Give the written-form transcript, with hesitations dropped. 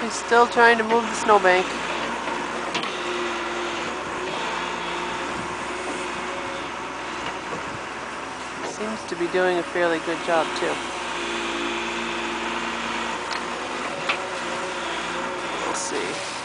He's still trying to move the snowbank. Seems to be doing a fairly good job too. We'll see.